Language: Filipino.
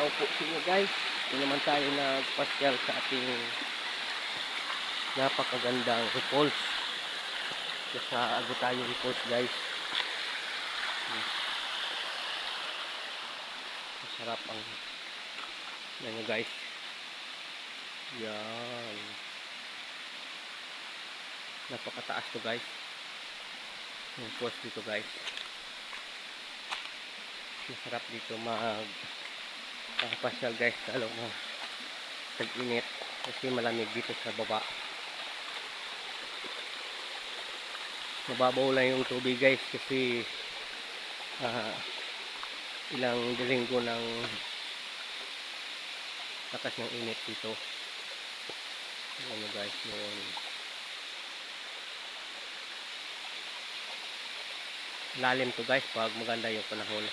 araw po sa inyo guys. Ito naman tayo nagpasyal sa ating napakagandang falls. Sa Agutayo Falls guys. Masarap ang ano guys. Yan. Napakataas to guys. Yung falls dito guys. Masarap dito magpasyal guys, lalo na tag-init kasi malamig dito sa baba. Mababaw lang yung tubig guys kasi ilang linggo ng lakas ng init dito. Ano guys, yun. Lalim to guys pag maganda yung panahon.